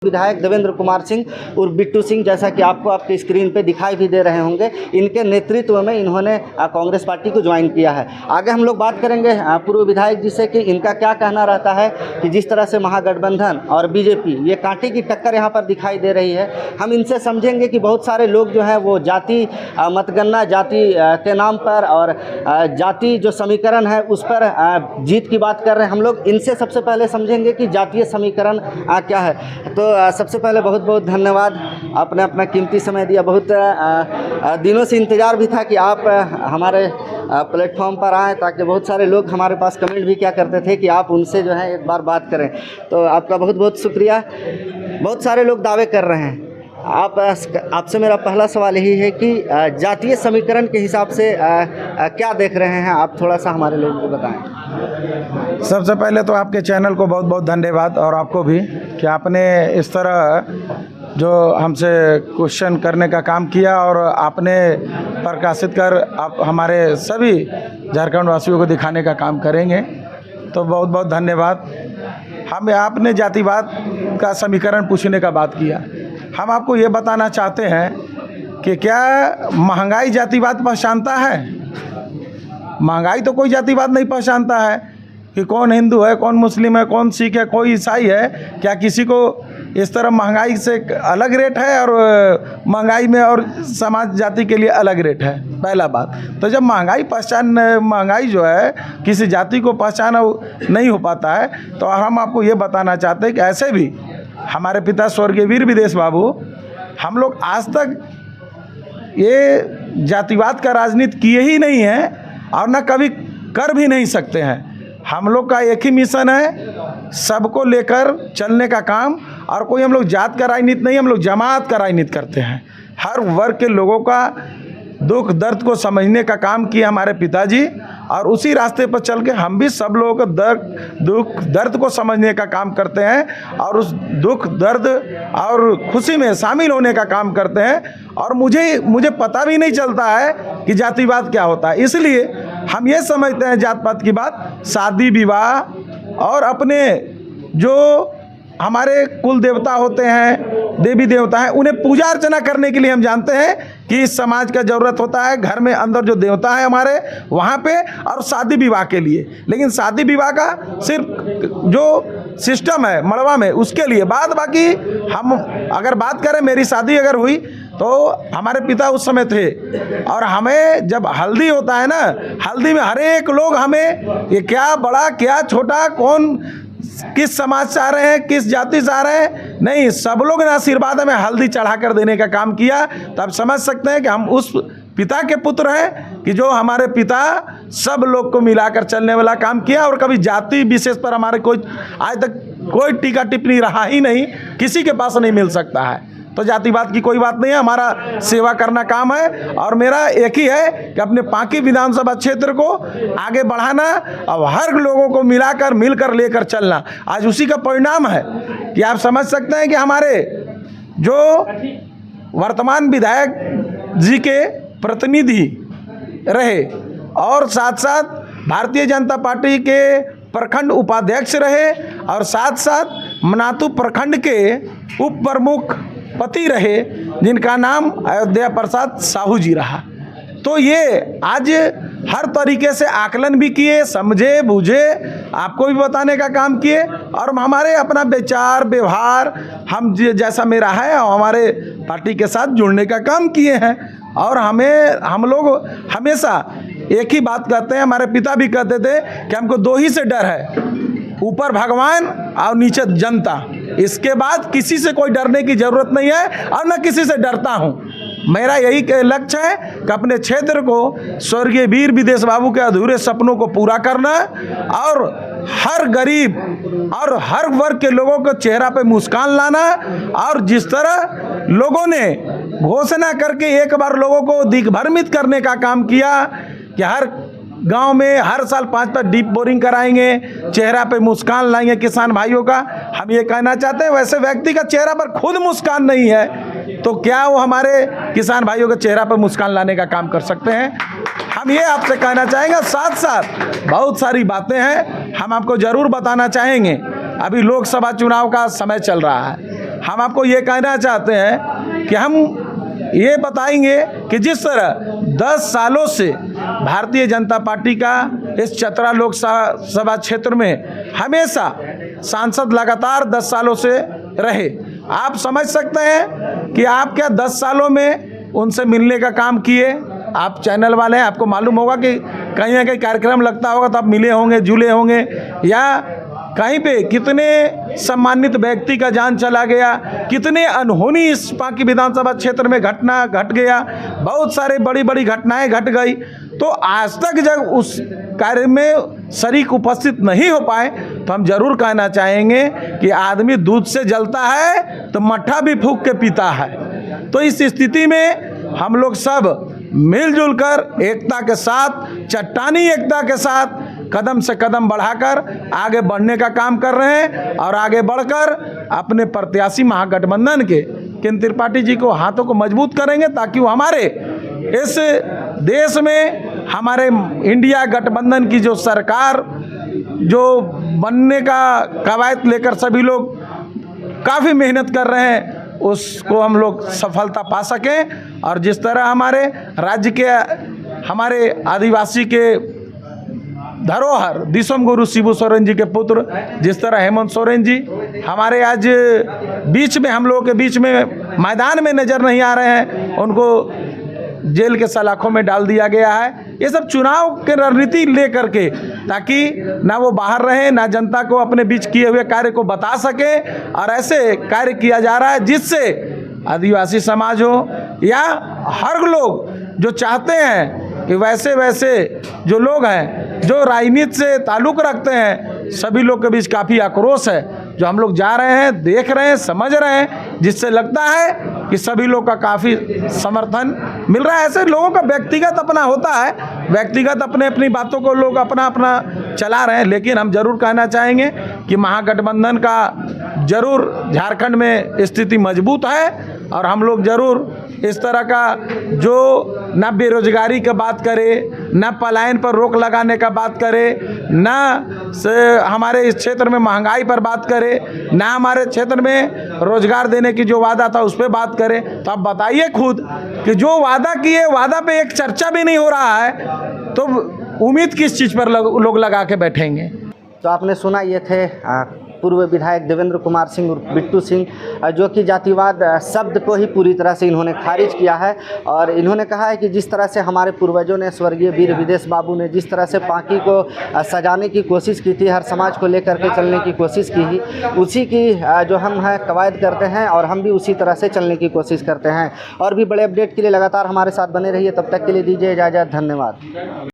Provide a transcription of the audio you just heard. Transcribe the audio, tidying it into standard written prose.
विधायक देवेंद्र कुमार सिंह और बिट्टू सिंह, जैसा कि आपको आपके स्क्रीन पे दिखाई भी दे रहे होंगे, इनके नेतृत्व में इन्होंने कांग्रेस पार्टी को ज्वाइन किया है। आगे हम लोग बात करेंगे पूर्व विधायक जी से कि इनका क्या कहना रहता है कि जिस तरह से महागठबंधन और बीजेपी ये कांटे की टक्कर यहाँ पर दिखाई दे रही है। हम इनसे समझेंगे कि बहुत सारे लोग जो हैं वो जाति मतगणना, जाति के नाम पर और जाति जो समीकरण है उस पर जीत की बात कर रहे हैं। हम लोग इनसे सबसे पहले समझेंगे कि जातीय समीकरण क्या है। तो सबसे पहले बहुत बहुत धन्यवाद, आपने अपना कीमती समय दिया। बहुत दिनों से इंतज़ार भी था कि आप हमारे प्लेटफॉर्म पर आएँ, ताकि बहुत सारे लोग हमारे पास कमेंट भी क्या करते थे कि आप उनसे जो है एक बार बात करें। तो आपका बहुत बहुत शुक्रिया। बहुत सारे लोग दावे कर रहे हैं, आपसे मेरा पहला सवाल यही है कि जातीय समीकरण के हिसाब से क्या देख रहे हैं आप, थोड़ा सा हमारे लोगों को बताएं। सबसे पहले तो आपके चैनल को बहुत बहुत धन्यवाद, और आपको भी कि आपने इस तरह जो हमसे क्वेश्चन करने का काम किया और आपने प्रकाशित कर आप हमारे सभी झारखंड वासियों को दिखाने का काम करेंगे, तो बहुत बहुत धन्यवाद। आपने जातिवाद का समीकरण पूछने का बात किया। हम आपको ये बताना चाहते हैं कि क्या महंगाई जातिवाद पहचानता है? महंगाई तो कोई जातिवाद नहीं पहचानता है कि कौन हिंदू है, कौन मुस्लिम है, कौन सिख है, कोई ईसाई है। क्या किसी को इस तरह महंगाई से अलग रेट है और महंगाई में और समाज जाति के लिए अलग रेट है? पहला बात। तो जब महंगाई जो है किसी जाति को पहचान नहीं हो पाता है, तो हम आपको ये बताना चाहते हैं कि ऐसे भी हमारे पिता स्वर्गीय वीर विदेश बाबू, हम लोग आज तक ये जातिवाद का राजनीति किए ही नहीं हैं और न कभी कर भी नहीं सकते हैं। हम लोग का एक ही मिशन है, सबको लेकर चलने का काम। और कोई हम लोग जात का राजनीति नहीं, हम लोग जमात का राजनीति करते हैं। हर वर्ग के लोगों का दुख दर्द को समझने का काम किए हमारे पिताजी, और उसी रास्ते पर चल के हम भी सब लोगों का दुख दर्द को समझने का काम करते हैं और उस दुख दर्द और खुशी में शामिल होने का काम करते हैं। और मुझे पता भी नहीं चलता है कि जातिवाद क्या होता है। इसलिए हम ये समझते हैं जात पात की बात, शादी विवाह और अपने जो हमारे कुल देवता होते हैं, देवी देवता हैं, उन्हें पूजा अर्चना करने के लिए हम जानते हैं कि इस समाज का ज़रूरत होता है। घर में अंदर जो देवता है हमारे वहाँ पे, और शादी विवाह के लिए। लेकिन शादी विवाह का सिर्फ जो सिस्टम है मड़वा में, उसके लिए। बाद बाकी हम अगर बात करें, मेरी शादी अगर हुई तो हमारे पिता उस समय थे, और हमें जब हल्दी होता है ना, हल्दी में हर एक लोग हमें ये क्या बड़ा क्या छोटा, कौन किस समाज से आ रहे हैं, किस जाति से आ रहे हैं, नहीं, सब लोग ने आशीर्वाद में हल्दी चढ़ा कर देने का काम किया। तो आप समझ सकते हैं कि हम उस पिता के पुत्र हैं कि जो हमारे पिता सब लोग को मिलाकर चलने वाला काम किया। और कभी जाति विशेष पर हमारे कोई आज तक कोई टीका टिप्पणी रहा ही नहीं, किसी के पास नहीं मिल सकता है। तो जातिवाद की कोई बात नहीं है, हमारा सेवा करना काम है। और मेरा एक ही है कि अपने पांकी विधानसभा क्षेत्र को आगे बढ़ाना और हर लोगों को मिलकर लेकर चलना। आज उसी का परिणाम है कि आप समझ सकते हैं कि हमारे जो वर्तमान विधायक जी के प्रतिनिधि रहे और साथ साथ भारतीय जनता पार्टी के प्रखंड उपाध्यक्ष रहे और साथ साथ मनातू प्रखंड के उप प्रमुख पति रहे, जिनका नाम अयोध्या प्रसाद साहू जी रहा। तो ये आज हर तरीके से आकलन भी किए, समझे बूझे, आपको भी बताने का काम किए। और हमारे अपना विचार व्यवहार हम जैसा मेरा है हमारे पार्टी के साथ जुड़ने का काम किए हैं। और हम लोग हमेशा एक ही बात कहते हैं, हमारे पिता भी कहते थे कि हमको दो ही से डर है, ऊपर भगवान और नीचे जनता। इसके बाद किसी से कोई डरने की जरूरत नहीं है और न किसी से डरता हूँ। मेरा यही लक्ष्य है कि अपने क्षेत्र को स्वर्गीय वीर विदेश बाबू के अधूरे सपनों को पूरा करना और हर गरीब और हर वर्ग के लोगों को चेहरा पे मुस्कान लाना। और जिस तरह लोगों ने घोषणा करके एक बार लोगों को दिग्भ्रमित करने का काम किया कि हर गांव में हर साल 5 डीप बोरिंग कराएंगे, चेहरा पे मुस्कान लाएंगे किसान भाइयों का, हम ये कहना चाहते हैं वैसे व्यक्ति का चेहरा पर खुद मुस्कान नहीं है तो क्या वो हमारे किसान भाइयों के चेहरा पर मुस्कान लाने का काम कर सकते हैं? हम ये आपसे कहना चाहेंगे। साथ साथ बहुत सारी बातें हैं हम आपको ज़रूर बताना चाहेंगे। अभी लोकसभा चुनाव का समय चल रहा है, हम आपको ये कहना चाहते हैं कि हम ये बताएंगे कि जिस तरह 10 सालों से भारतीय जनता पार्टी का इस चतरा लोकसभा क्षेत्र में हमेशा सांसद लगातार 10 सालों से रहे, आप समझ सकते हैं कि आप क्या 10 सालों में उनसे मिलने का काम किए। आप चैनल वाले हैं, आपको मालूम होगा कि कहीं ना कहीं कार्यक्रम लगता होगा तो आप मिले होंगे, जुले होंगे, या कहीं पे कितने सम्मानित व्यक्ति का जान चला गया, कितने अनहोनी इस पांकी विधानसभा क्षेत्र में घटना घट गया, बहुत सारे बड़ी बड़ी घटनाएं घट गई। तो आज तक जब उस कार्य में शरीक उपस्थित नहीं हो पाए तो हम जरूर कहना चाहेंगे कि आदमी दूध से जलता है तो मट्ठा भी फूंक के पीता है। तो इस स्थिति में हम लोग सब मिलजुल कर एकता के साथ, चट्टानी एकता के साथ कदम से कदम बढ़ाकर आगे बढ़ने का काम कर रहे हैं और आगे बढ़कर अपने प्रत्याशी महागठबंधन के केंद्र त्रिपाठी जी को हाथों को मजबूत करेंगे, ताकि वो हमारे इस देश में हमारे इंडिया गठबंधन की जो सरकार जो बनने का कवायद लेकर सभी लोग काफ़ी मेहनत कर रहे हैं, उसको हम लोग सफलता पा सकें। और जिस तरह हमारे राज्य के हमारे आदिवासी के धरोहर दिसोम गुरु शिबू सोरेन जी के पुत्र जिस तरह हेमंत सोरेन जी हमारे आज बीच में, हम लोगों के बीच में मैदान में नज़र नहीं आ रहे हैं, उनको जेल के सलाखों में डाल दिया गया है। ये सब चुनाव के रणनीति ले करके, ताकि ना वो बाहर रहे, ना जनता को अपने बीच किए हुए कार्य को बता सके। और ऐसे कार्य किया जा रहा है जिससे आदिवासी समाज हो या हर लोग जो चाहते हैं कि वैसे जो लोग हैं जो राजनीति से ताल्लुक़ रखते हैं, सभी लोग के बीच काफ़ी आक्रोश है जो हम लोग जा रहे हैं, देख रहे हैं, समझ रहे हैं, जिससे लगता है कि सभी लोग का काफ़ी समर्थन मिल रहा है। ऐसे लोगों का व्यक्तिगत अपना होता है, व्यक्तिगत अपने अपनी बातों को लोग अपना अपना चला रहे हैं, लेकिन हम जरूर कहना चाहेंगे कि महागठबंधन का जरूर झारखंड में स्थिति मजबूत है। और हम लोग जरूर इस तरह का जो न बेरोजगारी की बात करे, न पलायन पर रोक लगाने का बात करे, न से हमारे इस क्षेत्र में महंगाई पर बात करे, न हमारे क्षेत्र में रोजगार देने की जो वादा था उस पर बात करें, तो आप बताइए खुद कि जो वादा किए वादा पे एक चर्चा भी नहीं हो रहा है, तो उम्मीद किस चीज़ पर लोग लगा के बैठेंगे। तो आपने सुना, ये थे पूर्व विधायक देवेंद्र कुमार सिंह उर्फ बिट्टू सिंह, जो कि जातिवाद शब्द को ही पूरी तरह से इन्होंने खारिज किया है। और इन्होंने कहा है कि जिस तरह से हमारे पूर्वजों ने, स्वर्गीय वीर विदेश बाबू ने जिस तरह से पांकी को सजाने की कोशिश की थी, हर समाज को लेकर के चलने की कोशिश की ही, उसी की जो हम हैं कवायद करते हैं और हम भी उसी तरह से चलने की कोशिश करते हैं। और भी बड़े अपडेट के लिए लगातार हमारे साथ बने रहिए, तब तक के लिए दीजिए इजाज़त, धन्यवाद।